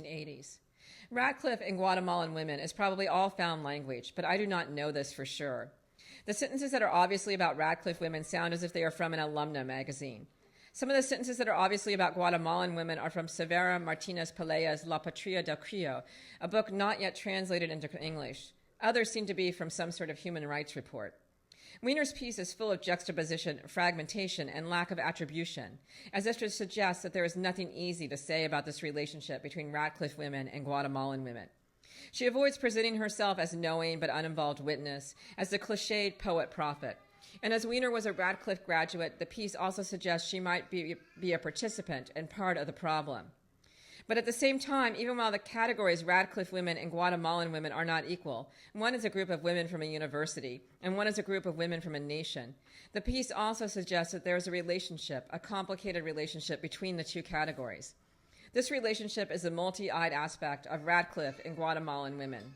1980s. Radcliffe and Guatemalan Women is probably all found language, but I do not know this for sure. The sentences that are obviously about Radcliffe women sound as if they are from an alumna magazine. Some of the sentences that are obviously about Guatemalan women are from Severa Martinez Pelea's La Patria del Crio, a book not yet translated into English. Others seem to be from some sort of human rights report. Weiner's piece is full of juxtaposition, fragmentation, and lack of attribution, as if to suggest that there is nothing easy to say about this relationship between Radcliffe women and Guatemalan women. She avoids presenting herself as knowing but uninvolved witness, as the cliched poet-prophet. And as Weiner was a Radcliffe graduate, the piece also suggests she might be a participant and part of the problem. But at the same time, even while the categories Radcliffe women and Guatemalan women are not equal, one is a group of women from a university, and one is a group of women from a nation, the piece also suggests that there is a relationship, a complicated relationship between the two categories. This relationship is the multi-eyed aspect of Radcliffe and Guatemalan women.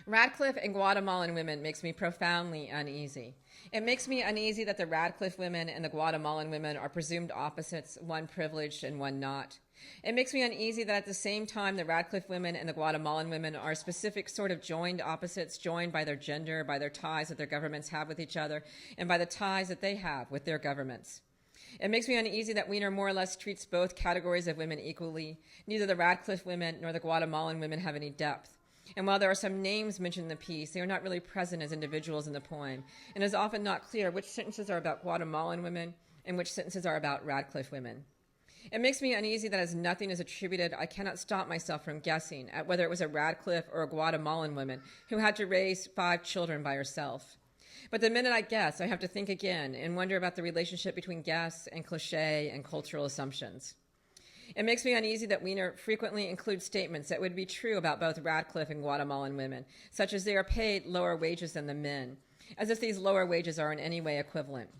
Radcliffe and Guatemalan women makes me profoundly uneasy. It makes me uneasy that the Radcliffe women and the Guatemalan women are presumed opposites, one privileged and one not. It makes me uneasy that at the same time the Radcliffe women and the Guatemalan women are specific sort of joined opposites, joined by their gender, by their ties that their governments have with each other, and by the ties that they have with their governments. It makes me uneasy that Weiner more or less treats both categories of women equally. Neither the Radcliffe women nor the Guatemalan women have any depth. And while there are some names mentioned in the piece, they are not really present as individuals in the poem, and it is often not clear which sentences are about Guatemalan women and which sentences are about Radcliffe women. It makes me uneasy that as nothing is attributed, I cannot stop myself from guessing at whether it was a Radcliffe or a Guatemalan woman who had to raise 5 children by herself. But the minute I guess, I have to think again and wonder about the relationship between guess and cliché and cultural assumptions. It makes me uneasy that Weiner frequently includes statements that would be true about both Radcliffe and Guatemalan women, such as they are paid lower wages than the men, as if these lower wages are in any way equivalent.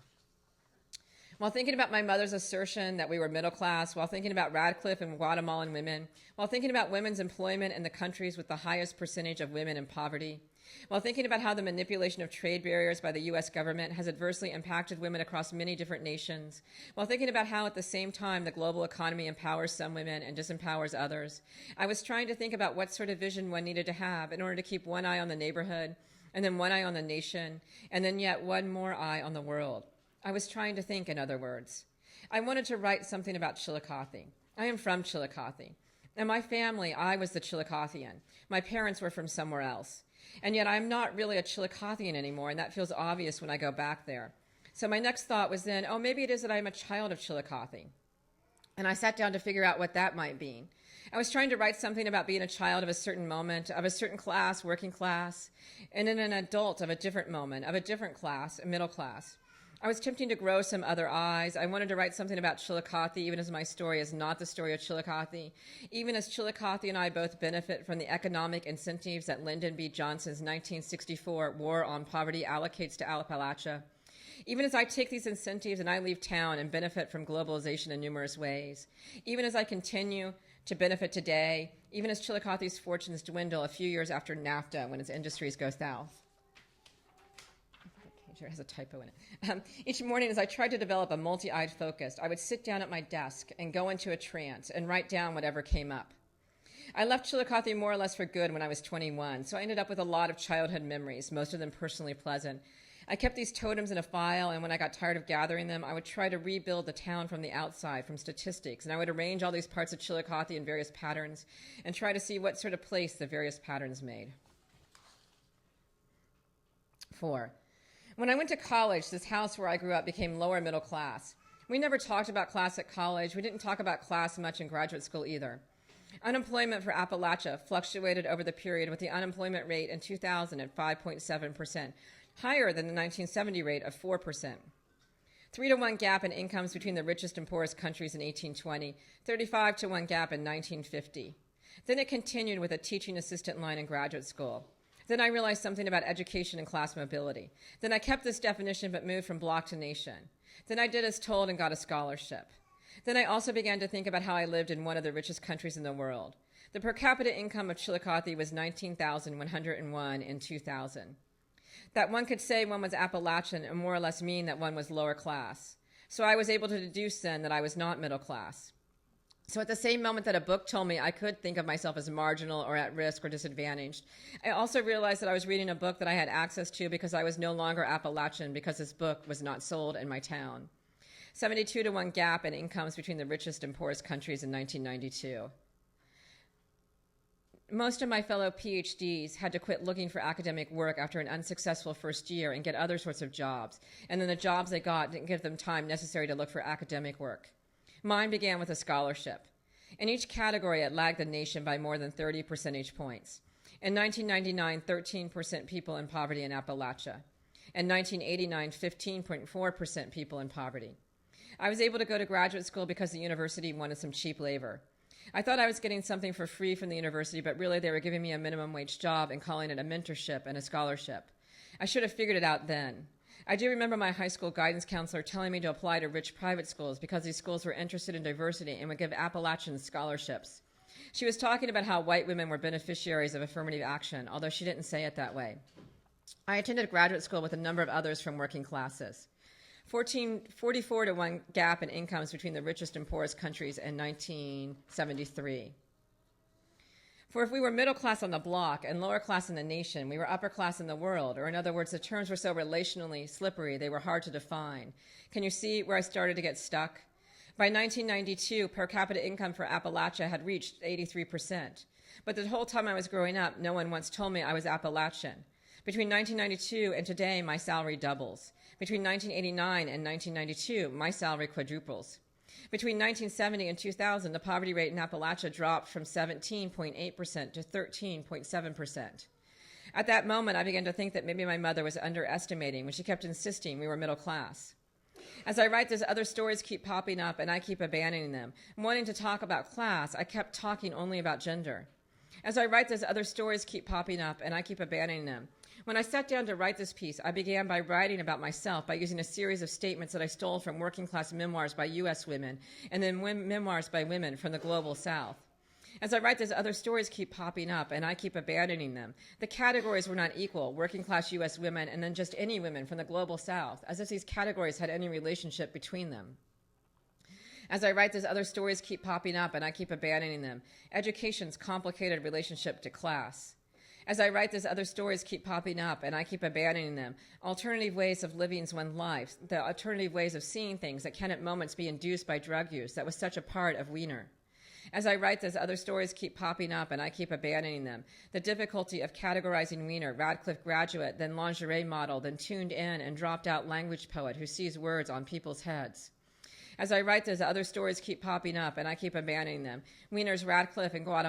While thinking about my mother's assertion that we were middle class, while thinking about Radcliffe and Guatemalan women, while thinking about women's employment in the countries with the highest percentage of women in poverty, while thinking about how the manipulation of trade barriers by the U.S. government has adversely impacted women across many different nations, while thinking about how at the same time the global economy empowers some women and disempowers others, I was trying to think about what sort of vision one needed to have in order to keep one eye on the neighborhood, and then one eye on the nation, and then yet one more eye on the world. I was trying to think, in other words. I wanted to write something about Chillicothe. I am from Chillicothe. And my family, I was the Chillicothian. My parents were from somewhere else. And yet I'm not really a Chillicothian anymore, and that feels obvious when I go back there. So my next thought was then, oh, maybe it is that I'm a child of Chillicothe. And I sat down to figure out what that might mean. I was trying to write something about being a child of a certain moment, of a certain class, working class, and then an adult of a different moment, of a different class, a middle class. I was attempting to grow some other eyes. I wanted to write something about Chillicothe, even as my story is not the story of Chillicothe, even as Chillicothe and I both benefit from the economic incentives that Lyndon B. Johnson's 1964 War on Poverty allocates to Appalachia, even as I take these incentives and I leave town and benefit from globalization in numerous ways, even as I continue to benefit today, even as Chillicothe's fortunes dwindle a few years after NAFTA when its industries go south. It has a typo in it. Each morning as I tried to develop a multi-eyed focus, I would sit down at my desk and go into a trance and write down whatever came up. I left Chillicothe more or less for good when I was 21, so I ended up with a lot of childhood memories, most of them personally pleasant. I kept these totems in a file, and when I got tired of gathering them, I would try to rebuild the town from the outside, from statistics, and I would arrange all these parts of Chillicothe in various patterns and try to see what sort of place the various patterns made. 4. When I went to college, this house where I grew up became lower middle class. We never talked about class at college. We didn't talk about class much in graduate school either. Unemployment for Appalachia fluctuated over the period with the unemployment rate in 2000 at 5.7%, higher than the 1970 rate of 4%. 3-to-1 gap in incomes between the richest and poorest countries in 1820, 35-to-1 gap in 1950. Then it continued with a teaching assistant line in graduate school. Then I realized something about education and class mobility. Then I kept this definition but moved from block to nation. Then I did as told and got a scholarship. Then I also began to think about how I lived in one of the richest countries in the world. The per capita income of Chillicothe was $19,101 in 2000. That one could say one was Appalachian and more or less mean that one was lower class. So I was able to deduce then that I was not middle class. So at the same moment that a book told me I could think of myself as marginal or at risk or disadvantaged, I also realized that I was reading a book that I had access to because I was no longer Appalachian, because this book was not sold in my town. 72-to-1 gap in incomes between the richest and poorest countries in 1992. Most of my fellow PhDs had to quit looking for academic work after an unsuccessful first year and get other sorts of jobs. And then the jobs they got didn't give them time necessary to look for academic work. Mine began with a scholarship. In each category, it lagged the nation by more than 30 percentage points. In 1999, 13% people in poverty in Appalachia. In 1989, 15.4% people in poverty. I was able to go to graduate school because the university wanted some cheap labor. I thought I was getting something for free from the university, but really they were giving me a minimum wage job and calling it a mentorship and a scholarship. I should have figured it out then. I do remember my high school guidance counselor telling me to apply to rich private schools because these schools were interested in diversity and would give Appalachians scholarships. She was talking about how white women were beneficiaries of affirmative action, although she didn't say it that way. I attended graduate school with a number of others from working classes. 44-to-1 gap in incomes between the richest and poorest countries in 1973. For if we were middle class on the block and lower class in the nation, we were upper class in the world, or in other words, the terms were so relationally slippery they were hard to define. Can you see where I started to get stuck? By 1992, per capita income for Appalachia had reached 83%. But the whole time I was growing up, no one once told me I was Appalachian. Between 1992 and today, my salary doubles. Between 1989 and 1992, my salary quadruples. Between 1970 and 2000, the poverty rate in Appalachia dropped from 17.8% to 13.7%. At that moment, I began to think that maybe my mother was underestimating when she kept insisting we were middle class. As I write this, other stories keep popping up, and I keep abandoning them. Wanting to talk about class, I kept talking only about gender. As I write this, other stories keep popping up, and I keep abandoning them. When I sat down to write this piece, I began by writing about myself by using a series of statements that I stole from working class memoirs by U.S. women and then memoirs by women from the global South. As I write this, other stories keep popping up, and I keep abandoning them. The categories were not equal, working class U.S. women and then just any women from the global South, as if these categories had any relationship between them. As I write this, other stories keep popping up, and I keep abandoning them. Education's complicated relationship to class. As I write this, other stories keep popping up, and I keep abandoning them. Alternative ways of living one's life, the alternative ways of seeing things that can at moments be induced by drug use that was such a part of Weiner. As I write this, other stories keep popping up, and I keep abandoning them. The difficulty of categorizing Weiner, Radcliffe graduate, then lingerie model, then tuned in and dropped out language poet who sees words on people's heads. As I write this, other stories keep popping up, and I keep abandoning them. Weiner's Radcliffe and Guatemalan